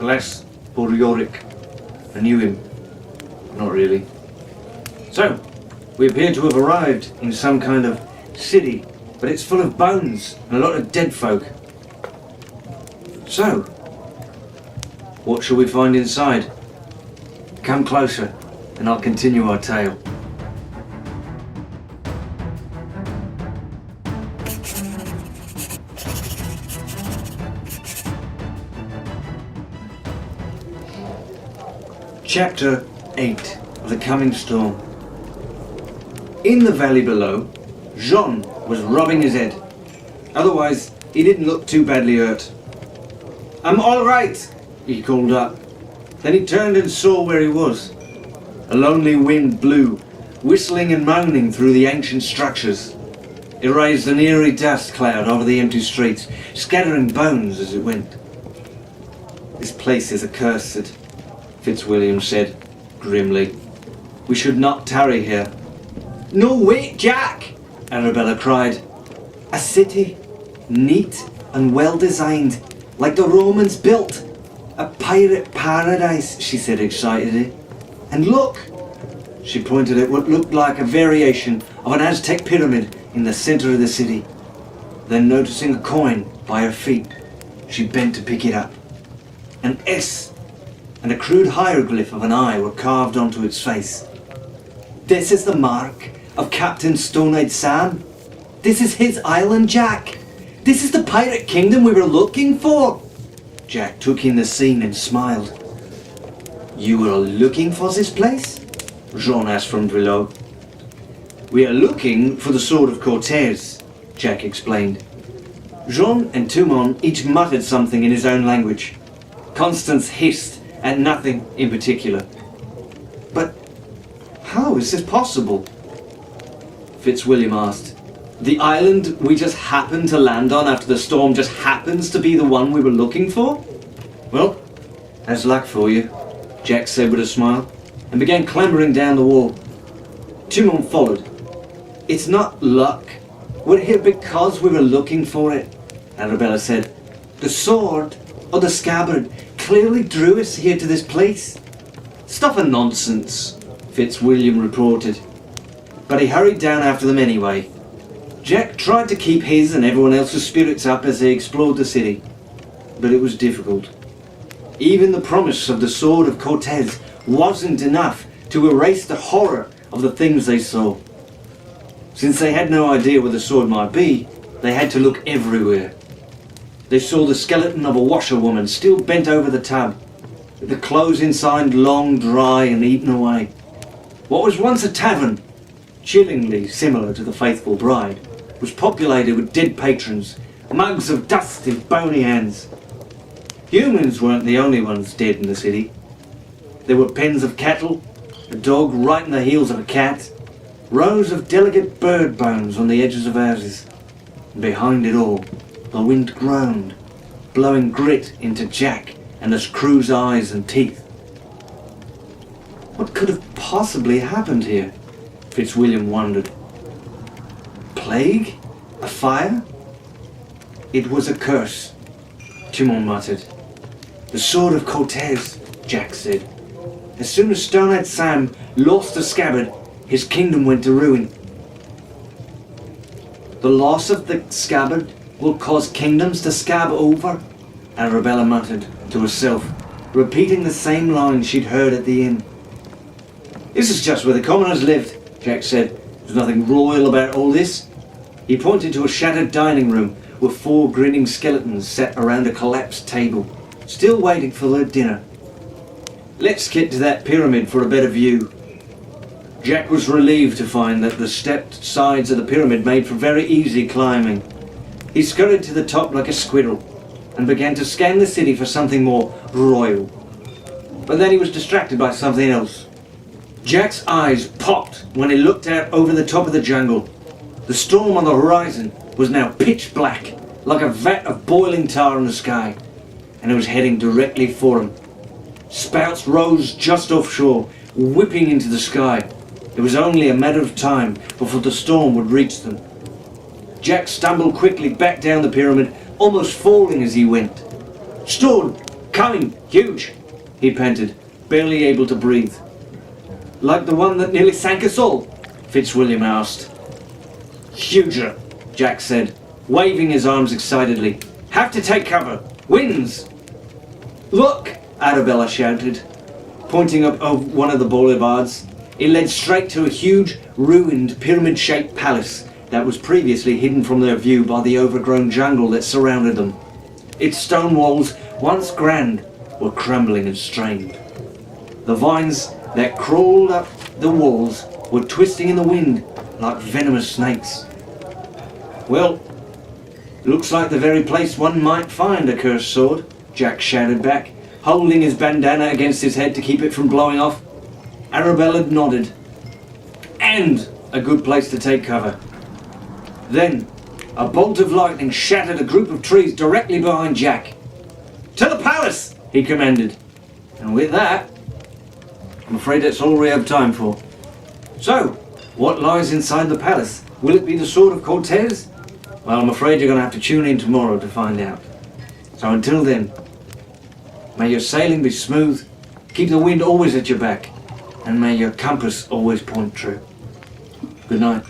Alas, poor Yorick. I knew him. Not really. So, we appear to have arrived in some kind of city, but it's full of bones and a lot of dead folk. So, what shall we find inside? Come closer, and I'll continue our tale. Chapter 8 of The Coming Storm. In the valley below, Jean was rubbing his head. Otherwise, he didn't look too badly hurt. "I'm all right," he called up. Then he turned and saw where he was. A lonely wind blew, whistling and moaning through the ancient structures. It raised an eerie dust cloud over the empty streets, scattering bones as it went. "This place is accursed," Fitzwilliam said, grimly. "We should not tarry here." "No, wait, Jack!" Arabella cried. "A city, neat and well designed, like the Romans built. A pirate paradise," she said excitedly. "And look!" She pointed at what looked like a variation of an Aztec pyramid in the center of the city. Then, noticing a coin by her feet, she bent to pick it up. An S and a crude hieroglyph of an eye were carved onto its face. "This is the mark of Captain Stone-Eyed Sam. This is his island, Jack. This is the pirate kingdom we were looking for." Jack took in the scene and smiled. "You were looking for this place?" Jean asked from below. "We are looking for the Sword of Cortés," Jack explained. Jean and Tumon each muttered something in his own language. Constance hissed at nothing in particular. "But how is this possible?" Fitzwilliam asked. "The island we just happened to land on after the storm just happens to be the one we were looking for?" "Well, that's luck for you," Jack said with a smile, and began clambering down the wall. Tumon followed. "It's not luck. We're here because we were looking for it," Arabella said. "The sword, or the scabbard, clearly drew us here to this place." "Stuff and nonsense," Fitzwilliam reported. But he hurried down after them anyway. Jack tried to keep his and everyone else's spirits up as they explored the city, but it was difficult. Even the promise of the Sword of Cortés wasn't enough to erase the horror of the things they saw. Since they had no idea where the sword might be, they had to look everywhere. They saw the skeleton of a washerwoman still bent over the tub, with the clothes inside long, dry and eaten away. What was once a tavern, chillingly similar to the Faithful Bride, was populated with dead patrons, mugs of dusty, bony hands. Humans weren't the only ones dead in the city. There were pens of cattle, a dog right in the heels of a cat, rows of delicate bird bones on the edges of houses. And behind it all, the wind groaned, blowing grit into Jack and his crew's eyes and teeth. What could have possibly happened here? Fitzwilliam wondered. Plague? A fire? It was a curse, Timon muttered. The Sword of Cortés, Jack said. As soon as Stone-Eyed Sam lost the scabbard, his kingdom went to ruin. The loss of the scabbard will cause kingdoms to scab over, Arabella muttered to herself, repeating the same line she'd heard at the inn. This is just where the commoners lived, Jack said. There's nothing royal about all this. He pointed to a shattered dining room with 4 grinning skeletons sat around a collapsed table, still waiting for their dinner. Let's get to that pyramid for a better view. Jack was relieved to find that the stepped sides of the pyramid made for very easy climbing. He scurried to the top like a squirrel and began to scan the city for something more royal. But then he was distracted by something else. Jack's eyes popped when he looked out over the top of the jungle. The storm on the horizon was now pitch black, like a vat of boiling tar in the sky, and it was heading directly for him. Spouts rose just offshore, whipping into the sky. It was only a matter of time before the storm would reach them. Jack stumbled quickly back down the pyramid, almost falling as he went. Storm! Coming! Huge! He panted, barely able to breathe. Like the one that nearly sank us all? Fitzwilliam asked. Huger, Jack said, waving his arms excitedly. Have to take cover! Winds! Look! Arabella shouted, pointing up over one of the boulevards. It led straight to a huge, ruined, pyramid-shaped palace that was previously hidden from their view by the overgrown jungle that surrounded them. Its stone walls, once grand, were crumbling and strained. The vines that crawled up the walls were twisting in the wind like venomous snakes. Well, looks like the very place one might find a cursed sword, Jack shouted back, holding his bandana against his head to keep it from blowing off. Arabella nodded. And a good place to take cover. Then, a bolt of lightning shattered a group of trees directly behind Jack. To the palace! He commanded. And with that, I'm afraid that's all we have time for. So, what lies inside the palace? Will it be the Sword of Cortés? Well, I'm afraid you're going to have to tune in tomorrow to find out. So until then, may your sailing be smooth, keep the wind always at your back, and may your compass always point true. Good night.